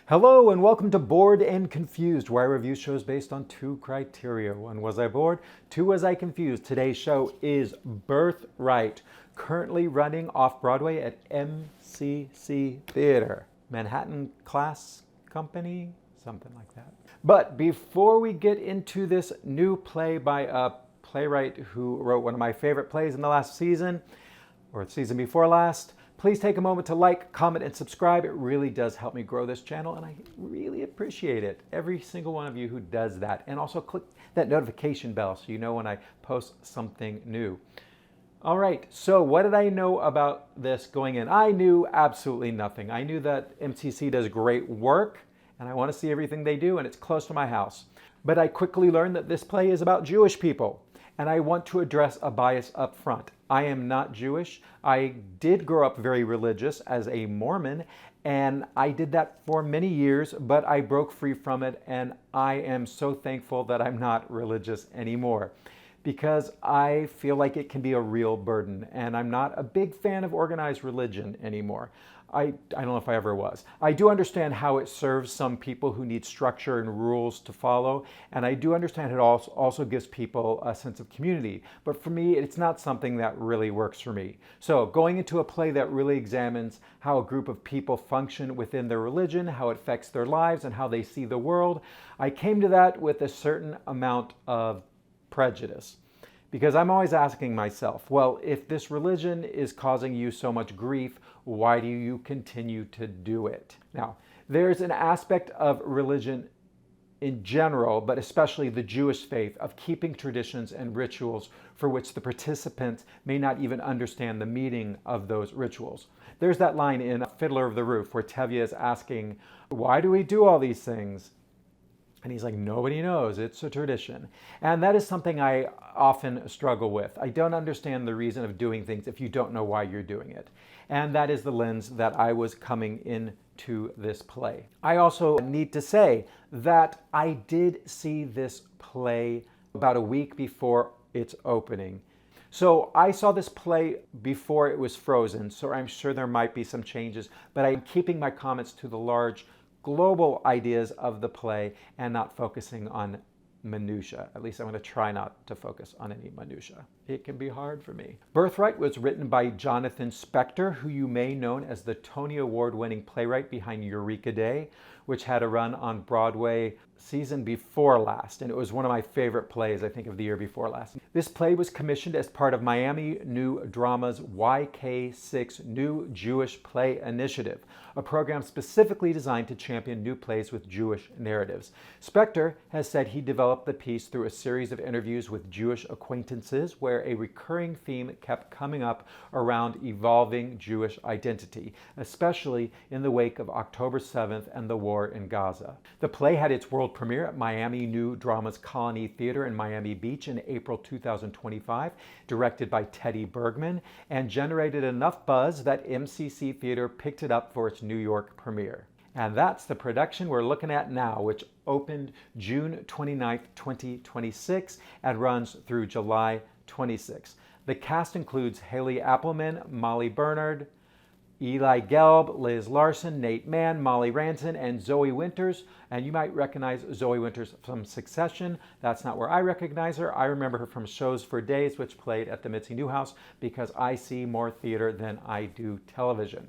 Hello and welcome to Bored and Confused, where I review shows based on two criteria. One, was I bored? Two, was I confused? Today's show is Birthright, currently running off-Broadway at MCC Theater. Manhattan Class Company? Something like that. But before we get into this new play by a playwright who wrote one of my favorite plays in the last season, or the season before last, please take a moment to like, comment, and subscribe. It really does help me grow this channel, and I really appreciate it. Every single one of you who does that. And also click that notification bell so you know when I post something new. All right, so what did I know about this going in? I knew absolutely nothing. I knew that MCC does great work, and I want to see everything they do, and it's close to my house. But I quickly learned that this play is about Jewish people, and I want to address a bias up front. I am not Jewish. I did grow up very religious as a Mormon, and I did that for many years, but I broke free from it, and I am so thankful that I'm not religious anymore because I feel like it can be a real burden, and I'm not a big fan of organized religion anymore. I don't know if I ever was. I do understand how it serves some people who need structure and rules to follow, and I do understand it also gives people a sense of community. But for me, it's not something that really works for me. So going into a play that really examines how a group of people function within their religion, how it affects their lives, and how they see the world, I came to that with a certain amount of prejudice. Because I'm always asking myself, well, if this religion is causing you so much grief, why do you continue to do it? Now, there's an aspect of religion in general, but especially the Jewish faith, of keeping traditions and rituals for which the participants may not even understand the meaning of those rituals. There's that line in Fiddler of the Roof where Tevye is asking, why do we do all these things? And he's like, nobody knows, it's a tradition. And that is something I often struggle with. I don't understand the reason of doing things if you don't know why you're doing it. And that is the lens that I was coming into this play. I also need to say that I did see this play about a week before its opening. So I saw this play before it was frozen, so I'm sure there might be some changes, but I'm keeping my comments to the large global ideas of the play and not focusing on minutia. At least I'm going to try not to focus on any minutia. It can be hard for me. Birthright was written by Jonathan Spector, who you may know as the Tony Award-winning playwright behind Eureka Day, which had a run on Broadway season before last, and it was one of my favorite plays, I think, of the year before last. This play was commissioned as part of Miami New Drama's YK6 New Jewish Play Initiative, a program specifically designed to champion new plays with Jewish narratives. Spector has said he developed the piece through a series of interviews with Jewish acquaintances where a recurring theme kept coming up around evolving Jewish identity, especially in the wake of October 7th and the war in Gaza. The play had its world premiere at Miami New Drama's Colony Theater in Miami Beach in April 2025, directed by Teddy Bergman, and generated enough buzz that MCC Theater picked it up for its New York premiere. And that's the production we're looking at now, which opened June 29th, 2026 and runs through July 26th. The cast includes Hale Appleman, Molly Bernard, Eli Gelb, Liz Larson, Nate Mann, Molly Ranson, and Zoë Winters. And you might recognize Zoë Winters from Succession. That's not where I recognize her. I remember her from Shows for Days, which played at the Mitzi Newhouse, because I see more theater than I do television.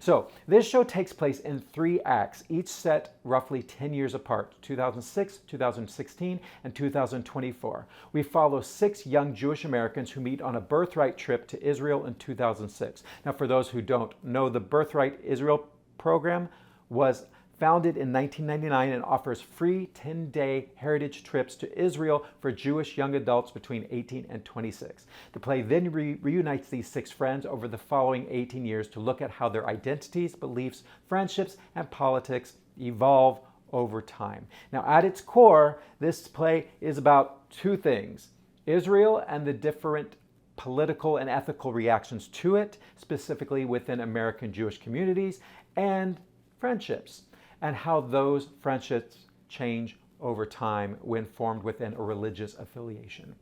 So this show takes place in 3 acts, each set roughly 10 years apart, 2006, 2016, and 2024. We follow 6 young Jewish Americans who meet on a Birthright trip to Israel in 2006. Now, for those who don't know, the Birthright Israel program was founded in 1999 and offers free 10-day heritage trips to Israel for Jewish young adults between 18 and 26. The play then reunites these 6 friends over the following 18 years to look at how their identities, beliefs, friendships, and politics evolve over time. Now, at its core, this play is about 2 things: Israel and the different political and ethical reactions to it, specifically within American Jewish communities, and friendships, and how those friendships change over time when formed within a religious affiliation.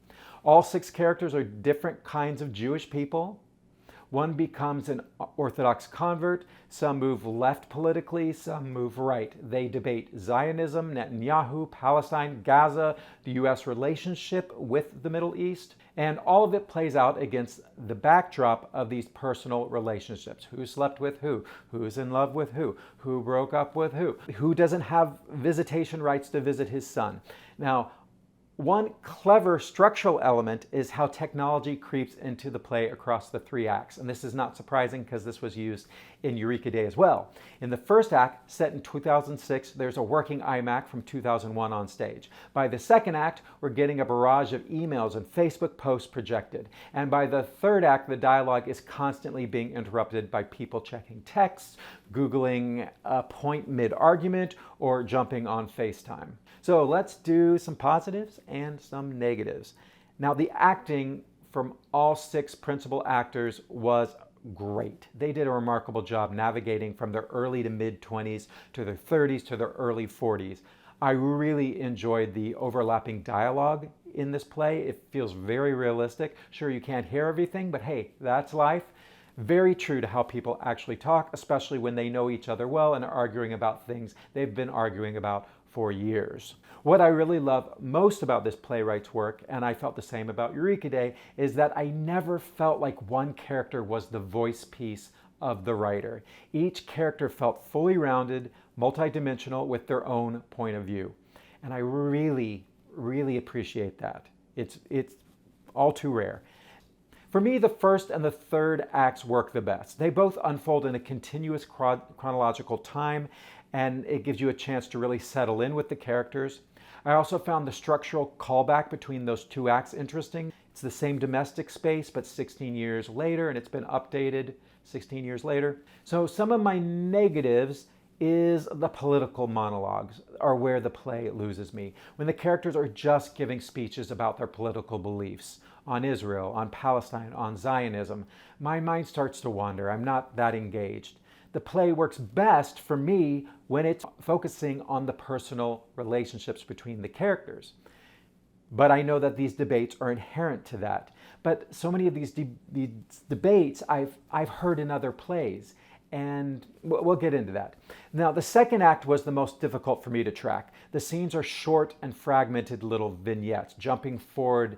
All 6 characters are different kinds of Jewish people One becomes an Orthodox convert, some move left politically, some move right. They debate Zionism, Netanyahu, Palestine, Gaza, the U.S. relationship with the Middle East, and all of it plays out against the backdrop of these personal relationships. Who slept with who's in love with who broke up with who doesn't have visitation rights to visit his son. Now, one clever structural element is how technology creeps into the play across the 3 acts. And this is not surprising because this was used in Eureka Day as well. In the first act, set in 2006, there's a working iMac from 2001 on stage. By the second act, we're getting a barrage of emails and Facebook posts projected. And by the third act, the dialogue is constantly being interrupted by people checking texts, Googling a point mid-argument, or jumping on FaceTime. So let's do some positives and some negatives. Now, the acting from all 6 principal actors was great. They did a remarkable job navigating from their early to mid-20s to their 30s to their early 40s. I really enjoyed the overlapping dialogue in this play. It feels very realistic. Sure, you can't hear everything, but hey, that's life. Very true to how people actually talk, especially when they know each other well and are arguing about things they've been arguing about for years. What I really love most about this playwright's work, and I felt the same about Eureka Day, is that I never felt like one character was the voice piece of the writer. Each character felt fully rounded, multidimensional with their own point of view. And I really, really appreciate that. It's all too rare. For me, the first and the third acts work the best. They both unfold in a continuous chronological time, and it gives you a chance to really settle in with the characters. I also found the structural callback between those 2 acts interesting. It's the same domestic space, but 16 years later, and it's been updated 16 years later. So some of my negatives is the political monologues are where the play loses me. When the characters are just giving speeches about their political beliefs on Israel, on Palestine, on Zionism, my mind starts to wander. I'm not that engaged. The play works best for me when it's focusing on the personal relationships between the characters. But I know that these debates are inherent to that. But so many of these debates I've heard in other plays, and we'll get into that. Now, the second act was the most difficult for me to track. The scenes are short and fragmented little vignettes, jumping forward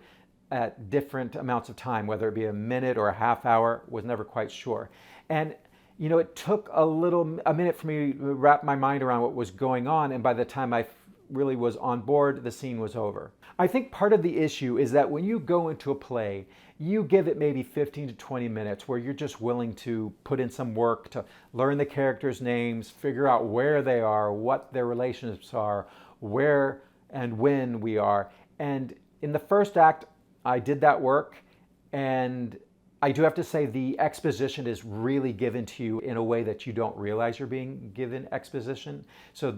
at different amounts of time, whether it be a minute or a half hour, was never quite sure. And you know, it took a minute for me to wrap my mind around what was going on, and by the time I really was on board, the scene was over. I think part of the issue is that when you go into a play, you give it maybe 15 to 20 minutes where you're just willing to put in some work to learn the characters' names, figure out where they are, what their relationships are, where and when we are. And in the first act, I did that work, and I do have to say the exposition is really given to you in a way that you don't realize you're being given exposition. So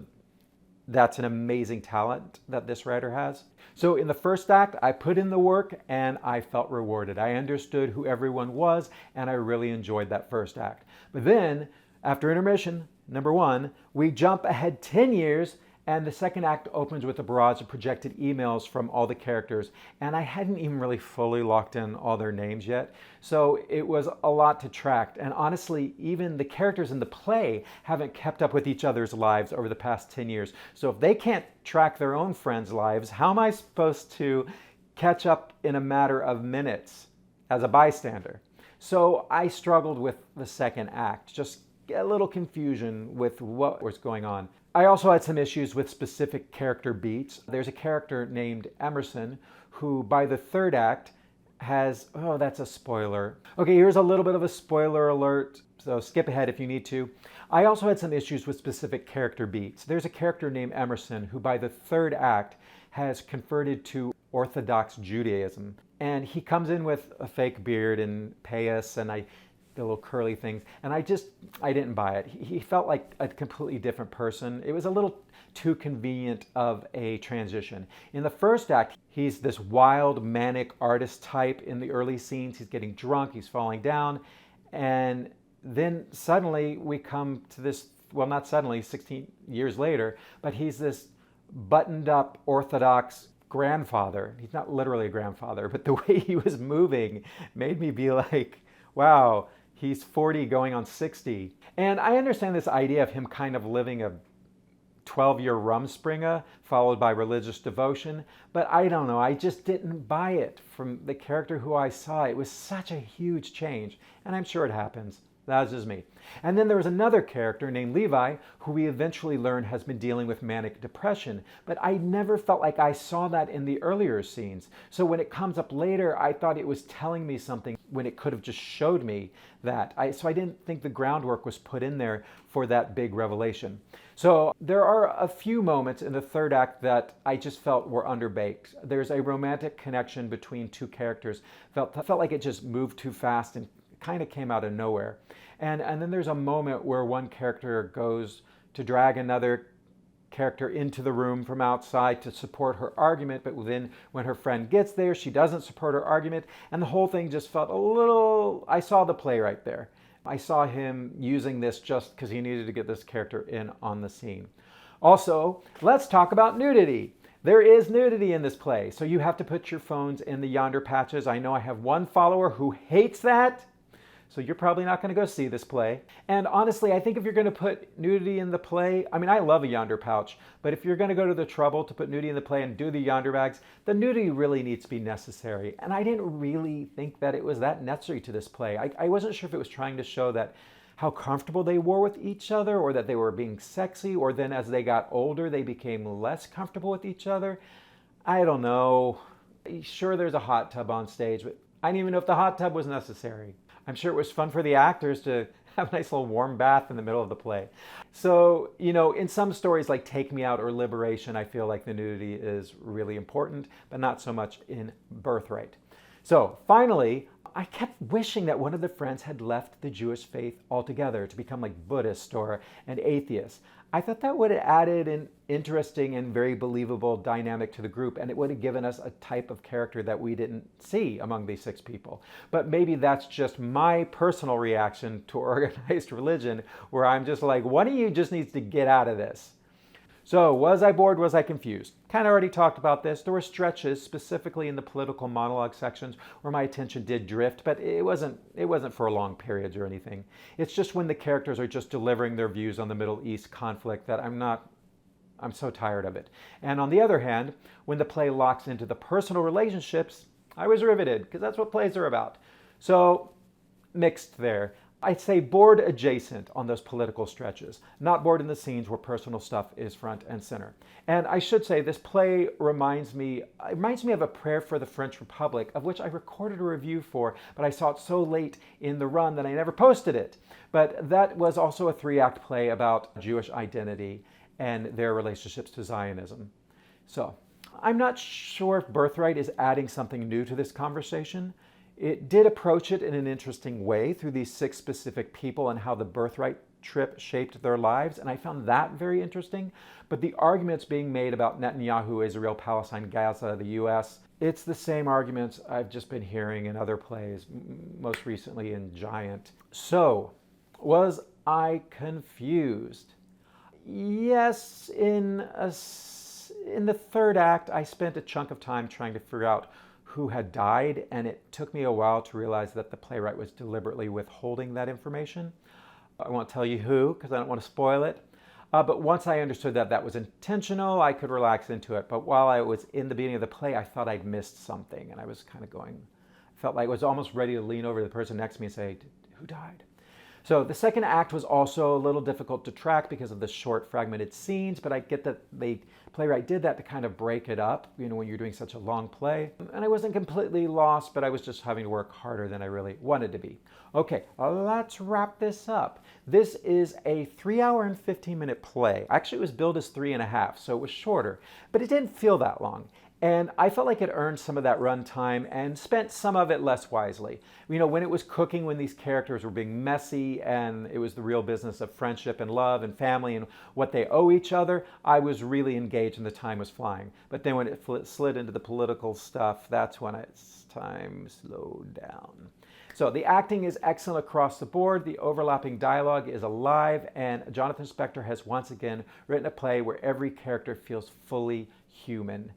that's an amazing talent that this writer has. So in the first act, I put in the work and I felt rewarded. I understood who everyone was, and I really enjoyed that first act. But then, after intermission, number 1, we jump ahead 10 years, and the second act opens with a barrage of projected emails from all the characters, and I hadn't even really fully locked in all their names yet, so it was a lot to track. And honestly, even the characters in the play haven't kept up with each other's lives over the past 10 years. So if they can't track their own friends' lives, how am I supposed to catch up in a matter of minutes as a bystander? So I struggled with the second act, just a little confusion with what was going on. I also had some issues with specific character beats. There's a character named Emerson who by the third act has, oh, that's a spoiler. Okay, here's a little bit of a spoiler alert, so skip ahead if you need to. I also had some issues with specific character beats. There's a character named Emerson who by the third act has converted to Orthodox Judaism. And he comes in with a fake beard and payas and the little curly things, and I didn't buy it. He felt like a completely different person. It was a little too convenient of a transition. In the first act, he's this wild, manic artist type in the early scenes. He's getting drunk, he's falling down, and then suddenly we come to this, well, not suddenly, 16 years later, but he's this buttoned up Orthodox grandfather. He's not literally a grandfather, but the way he was moving made me be like, wow, He's 40 going on 60. And I understand this idea of him kind of living a 12-year rumspringa followed by religious devotion, but I don't know, I just didn't buy it from the character who I saw. It was such a huge change, and I'm sure it happens. That's just me. And then there was another character named Levi, who we eventually learned has been dealing with manic depression, but I never felt like I saw that in the earlier scenes. So when it comes up later, I thought it was telling me something when it could have just showed me that. So I didn't think the groundwork was put in there for that big revelation. So there are a few moments in the third act that I just felt were underbaked. There's a romantic connection between two characters. Felt like it just moved too fast and kind of came out of nowhere. And then there's a moment where one character goes to drag another character into the room from outside to support her argument, but then when her friend gets there, she doesn't support her argument, and the whole thing just felt a little... I saw the playwright there. I saw him using this just because he needed to get this character in on the scene. Also, let's talk about nudity. There is nudity in this play, so you have to put your phones in the yonder patches. I know I have one follower who hates that, so you're probably not going to go see this play. And honestly, I think if you're going to put nudity in the play, I mean, I love a yonder pouch, but if you're going to go to the trouble to put nudity in the play and do the yonder bags, the nudity really needs to be necessary. And I didn't really think that it was that necessary to this play. I wasn't sure if it was trying to show that how comfortable they were with each other, or that they were being sexy, or then as they got older, they became less comfortable with each other. I don't know. Sure, there's a hot tub on stage, but I didn't even know if the hot tub was necessary. I'm sure it was fun for the actors to have a nice little warm bath in the middle of the play. So, you know, in some stories like Take Me Out or Liberation, I feel like the nudity is really important, but not so much in Birthright. So finally, I kept wishing that one of the friends had left the Jewish faith altogether to become like Buddhist or an atheist. I thought that would have added an interesting and very believable dynamic to the group, and it would have given us a type of character that we didn't see among these 6 people. But maybe that's just my personal reaction to organized religion, where I'm just like, one of you just needs to get out of this. So, was I bored? Was I confused? Kind of already talked about this. There were stretches, specifically in the political monologue sections, where my attention did drift, but it wasn't for long periods or anything. It's just when the characters are just delivering their views on the Middle East conflict that I'm so tired of it. And on the other hand, when the play locks into the personal relationships, I was riveted, because that's what plays are about. So, mixed there. I'd say bored adjacent on those political stretches, not bored in the scenes where personal stuff is front and center. And I should say this play reminds me of A Prayer for the French Republic, of which I recorded a review for, but I saw it so late in the run that I never posted it. But that was also a 3-act play about Jewish identity and their relationships to Zionism. So I'm not sure if Birthright is adding something new to this conversation. It did approach it in an interesting way through these 6 specific people and how the Birthright trip shaped their lives, and I found that very interesting. But the arguments being made about Netanyahu, Israel, Palestine, Gaza, the US, it's the same arguments I've just been hearing in other plays, most recently in Giant. So, was I confused? Yes, in the 3rd act, I spent a chunk of time trying to figure out who had died, and it took me a while to realize that the playwright was deliberately withholding that information. I won't tell you who, because I don't want to spoil it. But once I understood that that was intentional, I could relax into it. But while I was in the beginning of the play, I thought I'd missed something, and I was kind of felt like I was almost ready to lean over to the person next to me and say, who died? So the 2nd act was also a little difficult to track because of the short fragmented scenes, but I get that the playwright did that to kind of break it up, you know, when you're doing such a long play. And I wasn't completely lost, but I was just having to work harder than I really wanted to be. Okay, let's wrap this up. This is a 3-hour and 15-minute play. Actually, it was billed as 3.5, so it was shorter, but it didn't feel that long. And I felt like it earned some of that runtime and spent some of it less wisely. You know, when it was cooking, when these characters were being messy and it was the real business of friendship and love and family and what they owe each other, I was really engaged and the time was flying. But then when it slid into the political stuff, that's when it's time slowed down. So the acting is excellent across the board, the overlapping dialogue is alive, and Jonathan Spector has once again written a play where every character feels fully human.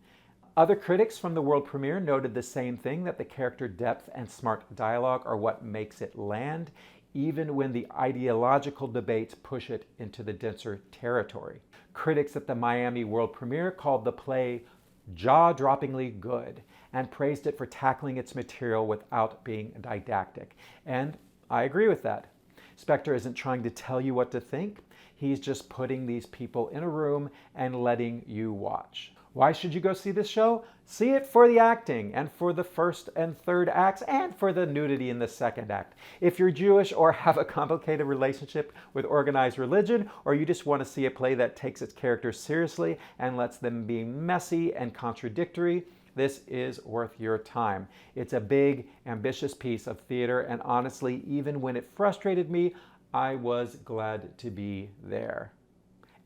Other critics from the world premiere noted the same thing, that the character depth and smart dialogue are what makes it land, even when the ideological debates push it into the denser territory. Critics at the Miami world premiere called the play jaw-droppingly good and praised it for tackling its material without being didactic. And I agree with that. Spector isn't trying to tell you what to think. He's just putting these people in a room and letting you watch. Why should you go see this show? See it for the acting and for the first and third acts and for the nudity in the second act. If you're Jewish or have a complicated relationship with organized religion, or you just want to see a play that takes its characters seriously and lets them be messy and contradictory, this is worth your time. It's a big, ambitious piece of theater, and honestly, even when it frustrated me, I was glad to be there.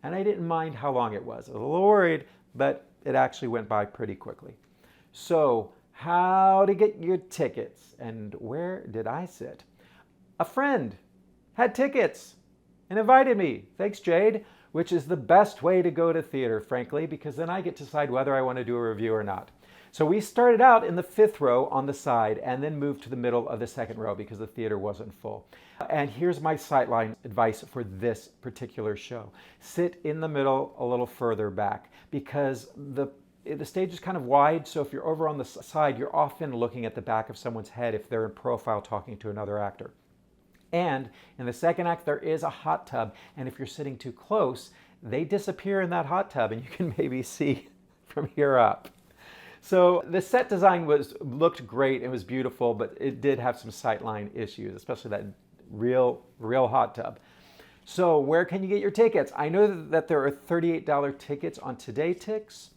And I didn't mind how long it was. I was a little worried, but it actually went by pretty quickly. So, how to get your tickets, and where did I sit? A friend had tickets and invited me. Thanks, Jade. Which is the best way to go to theater, frankly, because then I get to decide whether I want to do a review or not. So we started out in the 5th row on the side and then moved to the middle of the 2nd row because the theater wasn't full. And here's my Sightline advice for this particular show. Sit in the middle a little further back because the stage is kind of wide, so if you're over on the side, you're often looking at the back of someone's head if they're in profile talking to another actor. And in the second act, there is a hot tub, and if you're sitting too close, they disappear in that hot tub, and you can maybe see from here up. So the set design looked great, it was beautiful, but it did have some sightline issues, especially that real hot tub. So where can you get your tickets? I know that there are $38 tickets on TodayTix,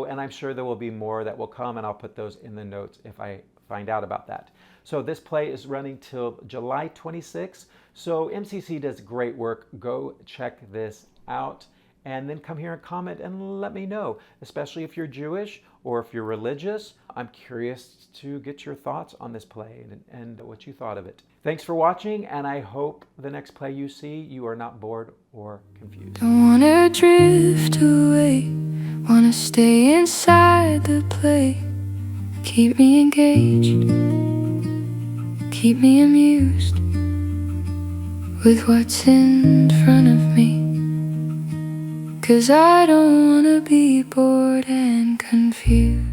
and I'm sure there will be more that will come, and I'll put those in the notes if I find out about that. So this play is running till July 26th. So MCC does great work. Go check this out and then come here and comment and let me know, especially if you're Jewish or if you're religious. I'm curious to get your thoughts on this play and what you thought of it. Thanks for watching, and I hope the next play you see, you are not bored or confused. Don't wanna drift away, wanna stay inside the play. Keep me engaged, keep me amused with what's in front of me. 'Cause I don't wanna be bored and confused.